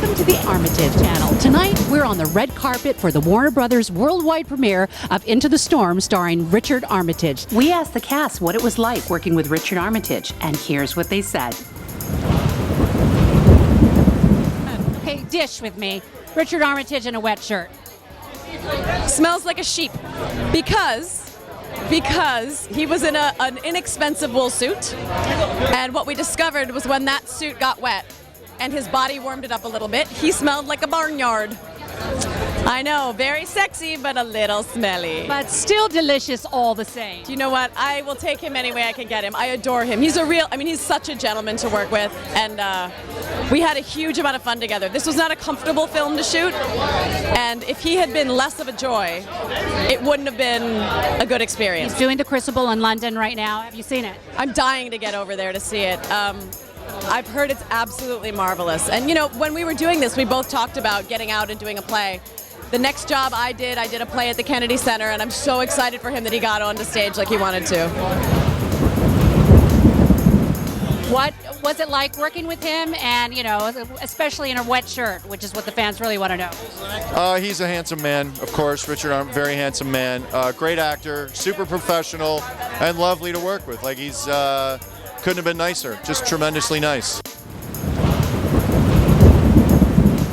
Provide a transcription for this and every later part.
welcome to the Armitage Channel. Tonight, we're on the red carpet for the Warner Brothers worldwide premiere of Into the Storm, starring Richard Armitage. We asked the cast what it was like working with Richard Armitage, and here's what they said. Okay, dish with me. Richard Armitage in a wet shirt. Smells like a sheep because he was in an inexpensive wool suit, and what we discovered was when that suit got wet and his body warmed it up a little bit, he smelled like a barnyard. I know, very sexy, but a little smelly. But still delicious all the same. Do you know what? I will take him any way I can get him. I adore him. He's he's such a gentleman to work with, and we had a huge amount of fun together. This was not a comfortable film to shoot, and if he had been less of a joy, it wouldn't have been a good experience. He's doing the Crucible in London right now. Have you seen it? I'm dying to get over there to see it. I've heard it's absolutely marvelous. And you know, when we were doing this, we both talked about getting out and doing a play. The next job I did a play at the Kennedy Center, and I'm so excited for him that he got onto stage like he wanted to. What was it like working with him, and you know, especially in a wet shirt, which is what the fans really want to know? He's a handsome man, of course. Richard, very handsome man. Great actor, super professional, and lovely to work with. Like he's couldn't have been nicer. Just tremendously nice.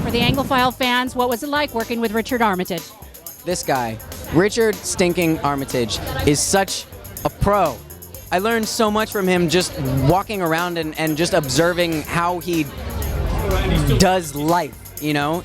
For the Anglophile fans, what was it like working with Richard Armitage? This guy, Richard Stinking Armitage, is such a pro. I learned so much from him just walking around and just observing how he does life. You know,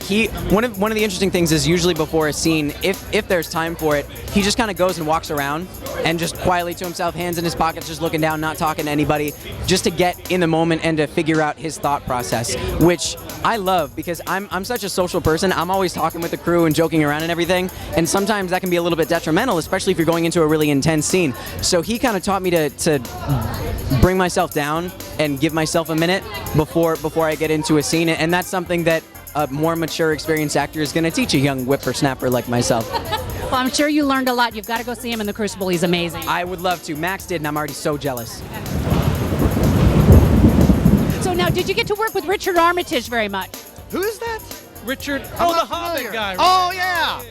one of the interesting things is usually before a scene, if there's time for it, he just kind of goes and walks around and just quietly to himself, hands in his pockets, just looking down, not talking to anybody, just to get in the moment and to figure out his thought process, which I love because I'm such a social person. I'm always talking with the crew and joking around and everything, and sometimes that can be a little bit detrimental, especially if you're going into a really intense scene. So he kind of taught me to bring myself down and give myself a minute before I get into a scene, and that's something that a more mature, experienced actor is going to teach a young whippersnapper like myself. Well, I'm sure you learned a lot. You've got to go see him in the Crucible. He's amazing. I would love to. Max did, and I'm already so jealous. So now, did you get to work with Richard Armitage very much? Who is that? Richard. I'm Oh, the not Hobbit familiar. guy. Oh, yeah.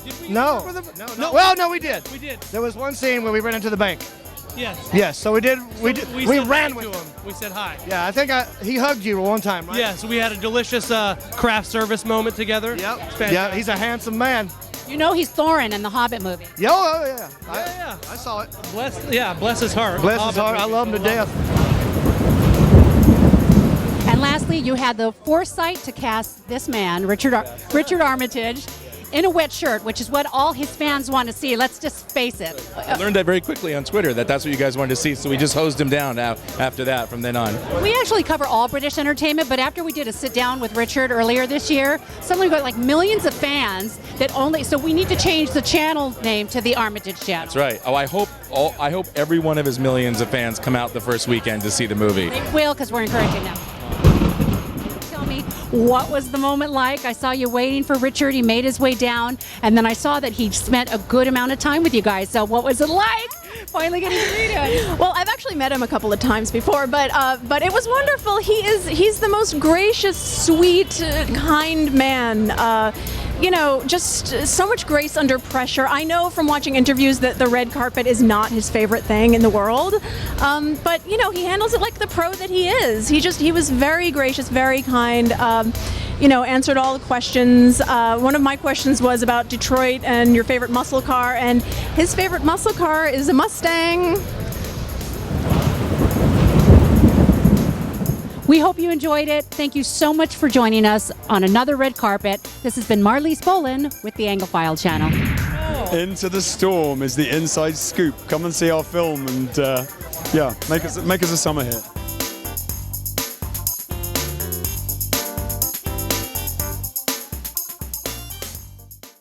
Did we No. work with him? No. Well, no, we did. We did. There was one scene where we ran into the bank. Yes. Yes, so we did. We said ran hi with to him. We said hi. Yeah, I think he hugged you one time, right? Yeah, so we had a delicious craft service moment together. Yep. Yeah, he's a handsome man. You know he's Thorin in the Hobbit movie. Oh, yeah. Yeah. I saw it. Bless his heart. Bless his Hobbit heart. I movie. love him to death. And lastly, you had the foresight to cast this man, Richard Armitage, in a wet shirt, which is what all his fans want to see. Let's just face it. I learned that very quickly on Twitter, that's what you guys wanted to see, so we just hosed him down after that from then on. We actually cover all British entertainment, but after we did a sit-down with Richard earlier this year, suddenly we got like millions of fans so we need to change the channel name to the Armitage Channel. That's right. Oh, I hope every one of his millions of fans come out the first weekend to see the movie. They will, because we're encouraging them. Tell me, what was the moment like? I saw you waiting for Richard. He made his way down, and then I saw that he spent a good amount of time with you guys. So what was it like finally getting to meet him? Well, I've actually met him a couple of times before, but it was wonderful. He's the most gracious, sweet, kind man. You know, just so much grace under pressure. I know from watching interviews that the red carpet is not his favorite thing in the world, but you know, he handles it like the pro that he is. He was very gracious, very kind. You know, answered all the questions. One of my questions was about Detroit and your favorite muscle car, and his favorite muscle car is a Mustang. We hope you enjoyed it. Thank you so much for joining us on another red carpet. This has been Marlise Bolin with the Anglophile Channel. Into the Storm is the inside scoop. Come and see our film and make us a summer hit.